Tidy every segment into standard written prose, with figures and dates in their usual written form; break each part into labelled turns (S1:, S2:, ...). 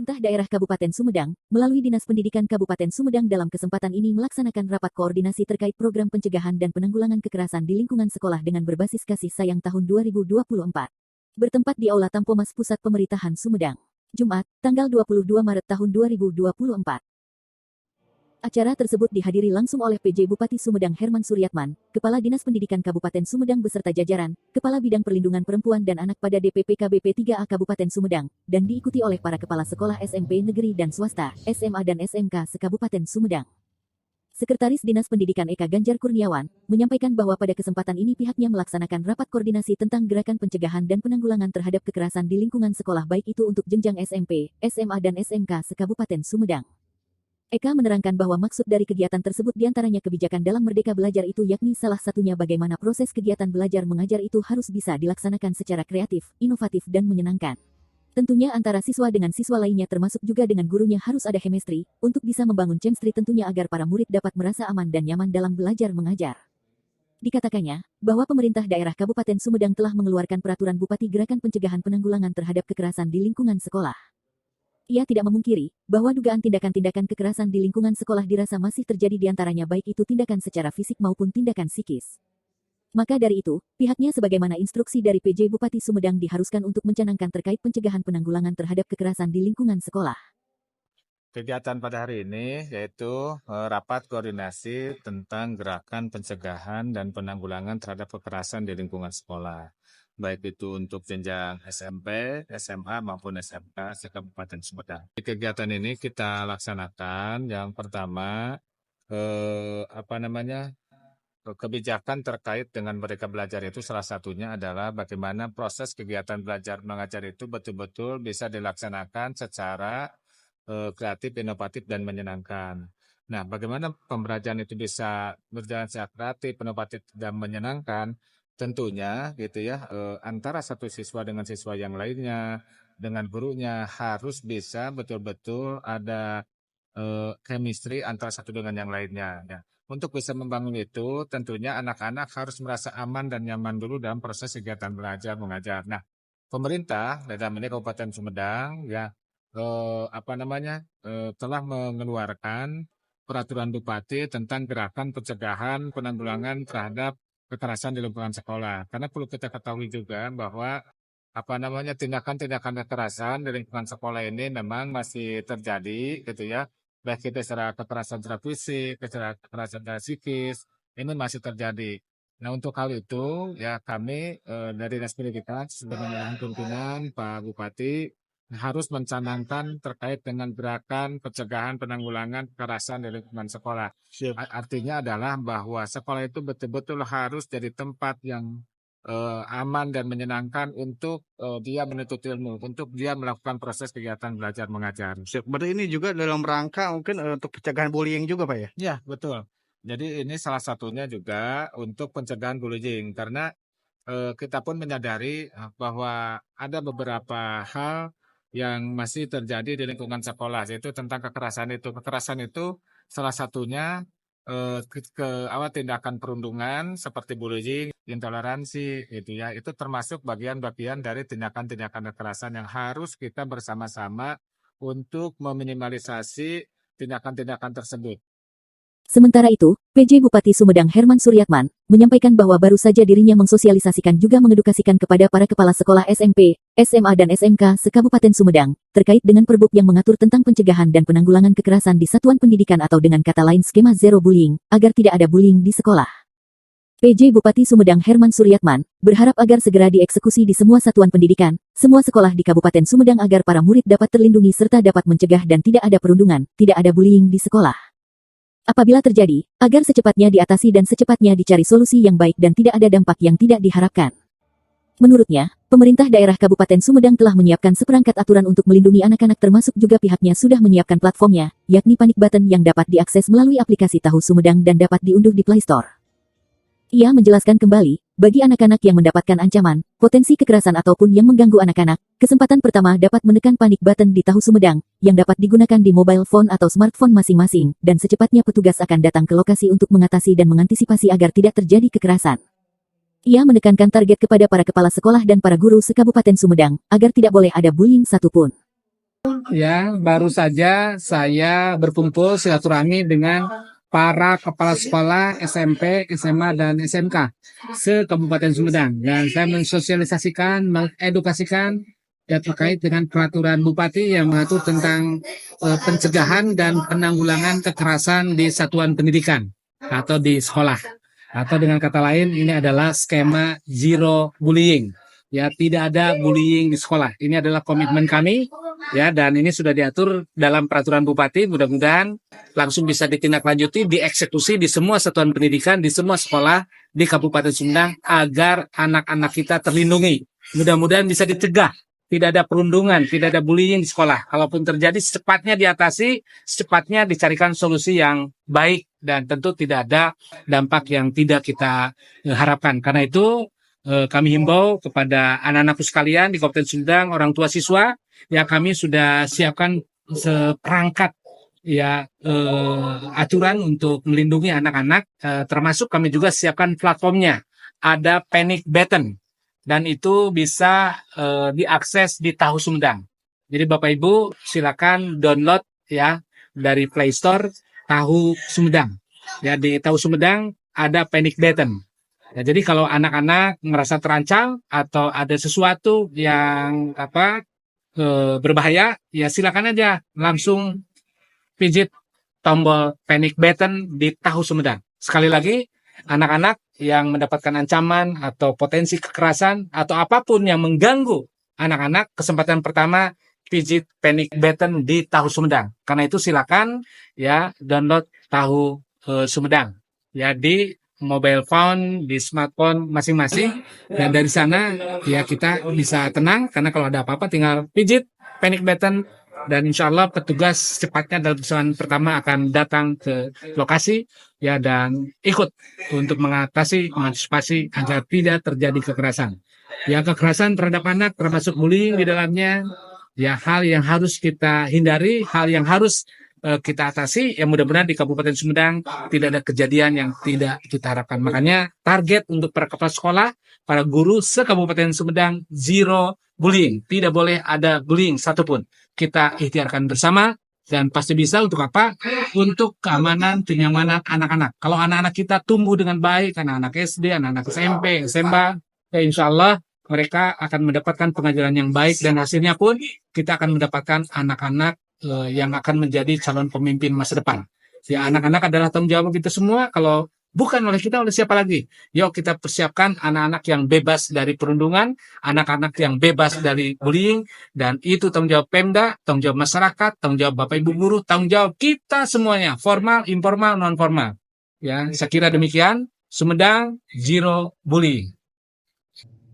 S1: Pemerintah Daerah Kabupaten Sumedang, melalui Dinas Pendidikan Kabupaten Sumedang dalam kesempatan ini melaksanakan rapat koordinasi terkait program pencegahan dan penanggulangan kekerasan di lingkungan sekolah dengan berbasis kasih sayang tahun 2024. Bertempat di Aula Tampomas Pusat Pemerintahan Sumedang. Jumat, tanggal 22 Maret tahun 2024. Acara tersebut dihadiri langsung oleh PJ Bupati Sumedang Herman Suryatman, Kepala Dinas Pendidikan Kabupaten Sumedang beserta jajaran, Kepala Bidang Perlindungan Perempuan dan Anak pada DPP KBP 3A Kabupaten Sumedang, dan diikuti oleh para kepala sekolah SMP negeri dan swasta, SMA dan SMK se-Kabupaten Sumedang. Sekretaris Dinas Pendidikan Eka Ganjar Kurniawan, menyampaikan bahwa pada kesempatan ini pihaknya melaksanakan rapat koordinasi tentang gerakan pencegahan dan penanggulangan terhadap kekerasan di lingkungan sekolah baik itu untuk jenjang SMP, SMA dan SMK se-Kabupaten Sumedang. Eka menerangkan bahwa maksud dari kegiatan tersebut diantaranya kebijakan dalam Merdeka Belajar itu yakni salah satunya bagaimana proses kegiatan belajar mengajar itu harus bisa dilaksanakan secara kreatif, inovatif dan menyenangkan. Tentunya antara siswa dengan siswa lainnya termasuk juga dengan gurunya harus ada chemistry, untuk bisa membangun chemistry tentunya agar para murid dapat merasa aman dan nyaman dalam belajar mengajar. Dikatakannya, bahwa pemerintah daerah Kabupaten Sumedang telah mengeluarkan peraturan Bupati Gerakan Pencegahan Penanggulangan terhadap Kekerasan di lingkungan sekolah. Ia tidak memungkiri, bahwa dugaan tindakan-tindakan kekerasan di lingkungan sekolah dirasa masih terjadi diantaranya baik itu tindakan secara fisik maupun tindakan psikis. Maka dari itu, pihaknya sebagaimana instruksi dari PJ Bupati Sumedang diharuskan untuk mencanangkan terkait pencegahan penanggulangan terhadap kekerasan di lingkungan sekolah.
S2: Kegiatan pada hari ini yaitu rapat koordinasi tentang gerakan pencegahan dan penanggulangan terhadap kekerasan di lingkungan sekolah. Baik itu untuk jenjang SMP, SMA maupun SMK se-Kabupaten Sumedang. Di kegiatan ini kita laksanakan yang pertama kebijakan terkait dengan Merdeka Belajar itu salah satunya adalah bagaimana proses kegiatan belajar mengajar itu betul-betul bisa dilaksanakan secara kreatif, inovatif dan menyenangkan. Nah, bagaimana pembelajaran itu bisa berjalan secara kreatif, inovatif dan menyenangkan? Tentunya gitu ya, antara satu siswa dengan siswa yang lainnya, dengan gurunya harus bisa betul-betul ada chemistry antara satu dengan yang lainnya. Ya. Untuk bisa membangun itu, tentunya anak-anak harus merasa aman dan nyaman dulu dalam proses kegiatan belajar mengajar. Nah, pemerintah dalam ini Kabupaten Sumedang ya telah mengeluarkan peraturan Bupati tentang gerakan pencegahan penanggulangan terhadap kekerasan di lingkungan sekolah. Karena perlu kita ketahui juga bahwa tindakan-tindakan kekerasan di lingkungan sekolah ini memang masih terjadi gitu ya. Baik itu secara kekerasan secara fisik, secara kekerasan secara psikis, ini masih terjadi. Nah untuk hal itu ya kami dari Dinas Pendidikan dengan pimpinan Pak Bupati harus mencanangkan terkait dengan gerakan pencegahan penanggulangan kekerasan di lingkungan sekolah. Artinya adalah bahwa sekolah itu betul-betul harus jadi tempat yang aman dan menyenangkan untuk dia menuntut ilmu, untuk dia melakukan proses kegiatan belajar mengajar.
S3: Berarti ini juga dalam rangka mungkin untuk pencegahan bullying juga Pak ya?
S2: Ya, betul. Jadi ini salah satunya juga untuk pencegahan bullying karena kita pun menyadari bahwa ada beberapa hal yang masih terjadi di lingkungan sekolah, yaitu tentang kekerasan itu. Kekerasan itu salah satunya tindakan perundungan seperti bullying, intoleransi, gitu ya. Itu termasuk bagian-bagian dari tindakan-tindakan kekerasan yang harus kita bersama-sama untuk meminimalisasi tindakan-tindakan tersebut.
S1: Sementara itu, PJ Bupati Sumedang Herman Suryatman, menyampaikan bahwa baru saja dirinya mensosialisasikan juga mengedukasikan kepada para kepala sekolah SMP, SMA dan SMK se-Kabupaten Sumedang, terkait dengan Perbub yang mengatur tentang pencegahan dan penanggulangan kekerasan di satuan pendidikan atau dengan kata lain skema zero bullying, agar tidak ada bullying di sekolah. PJ Bupati Sumedang Herman Suryatman, berharap agar segera dieksekusi di semua satuan pendidikan, semua sekolah di Kabupaten Sumedang agar para murid dapat terlindungi serta dapat mencegah dan tidak ada perundungan, tidak ada bullying di sekolah. Apabila terjadi, agar secepatnya diatasi dan secepatnya dicari solusi yang baik dan tidak ada dampak yang tidak diharapkan. Menurutnya, pemerintah daerah Kabupaten Sumedang telah menyiapkan seperangkat aturan untuk melindungi anak-anak termasuk juga pihaknya sudah menyiapkan platformnya, yakni Panic Button yang dapat diakses melalui aplikasi Tahu Sumedang dan dapat diunduh di Play Store. Ia menjelaskan kembali, bagi anak-anak yang mendapatkan ancaman, potensi kekerasan ataupun yang mengganggu anak-anak, kesempatan pertama dapat menekan Panic Button di Tahu Sumedang, yang dapat digunakan di mobile phone atau smartphone masing-masing, dan secepatnya petugas akan datang ke lokasi untuk mengatasi dan mengantisipasi agar tidak terjadi kekerasan. Ia menekankan target kepada para kepala sekolah dan para guru se-Kabupaten Sumedang, agar tidak boleh ada bullying satupun.
S4: Ya, baru saja saya berkumpul silaturahmi dengan para kepala sekolah SMP, SMA, dan SMK se-Kabupaten Sumedang. Dan saya mensosialisasikan, mengedukasikan ya terkait dengan peraturan Bupati yang mengatur tentang pencegahan dan penanggulangan kekerasan di satuan pendidikan atau di sekolah. Atau dengan kata lain, ini adalah skema zero bullying. Ya, tidak ada bullying di sekolah. Ini adalah komitmen kami. Ya, dan ini sudah diatur dalam peraturan Bupati. Mudah-mudahan langsung bisa ditindaklanjuti, dieksekusi di semua satuan pendidikan, di semua sekolah di Kabupaten Sumedang agar anak-anak kita terlindungi. Mudah-mudahan bisa dicegah. Tidak ada perundungan, tidak ada bullying di sekolah. Kalaupun terjadi, secepatnya diatasi, secepatnya dicarikan solusi yang baik dan tentu tidak ada dampak yang tidak kita harapkan. Karena itu kami himbau kepada anak-anakku sekalian di Kabupaten Sumedang, orang tua siswa, ya kami sudah siapkan seperangkat ya aturan untuk melindungi anak-anak, termasuk kami juga siapkan platformnya, ada panic button dan itu bisa diakses di Tahu Sumedang. Jadi Bapak Ibu silakan download ya dari Play Store Tahu Sumedang. Ya di Tahu Sumedang ada panic button. Ya, jadi kalau anak-anak merasa terancam atau ada sesuatu yang berbahaya, ya silakan aja langsung pijit tombol panic button di Tahu Sumedang. Sekali lagi, anak-anak yang mendapatkan ancaman atau potensi kekerasan atau apapun yang mengganggu anak-anak, kesempatan pertama pijit panic button di Tahu Sumedang. Karena itu silakan ya download Tahu Sumedang ya di mobile phone, di smartphone masing-masing, dan dari sana ya kita bisa tenang karena kalau ada apa-apa tinggal pijit panic button dan insya Allah petugas secepatnya dalam perjalanan pertama akan datang ke lokasi ya dan ikut untuk mengantisipasi agar tidak terjadi kekerasan. Ya kekerasan terhadap anak termasuk bullying di dalamnya ya hal yang harus kita hindari, hal yang harus kita atasi, ya mudah-mudahan di Kabupaten Sumedang tidak ada kejadian yang tidak kita harapkan. Makanya target untuk para kepala sekolah, para guru se-Kabupaten Sumedang, zero bullying. Tidak boleh ada bullying satupun. Kita ikhtiarkan bersama, dan pasti bisa untuk apa? Untuk keamanan, kenyamanan anak-anak. Kalau anak-anak kita tumbuh dengan baik, anak-anak SD, anak-anak SMP, SMA, ya insya Allah mereka akan mendapatkan pengajaran yang baik, dan hasilnya pun kita akan mendapatkan anak-anak yang akan menjadi calon pemimpin masa depan. Ya, anak-anak adalah tanggung jawab kita semua. Kalau bukan oleh kita, oleh siapa lagi? Yuk kita persiapkan anak-anak yang bebas dari perundungan, anak-anak yang bebas dari bullying, dan itu tanggung jawab Pemda, tanggung jawab masyarakat, tanggung jawab Bapak Ibu guru, tanggung jawab kita semuanya, formal, informal, non formal. Ya, saya kira demikian. Sumedang zero bullying.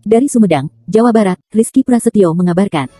S1: Dari Sumedang, Jawa Barat, Rizky Prasetyo mengabarkan.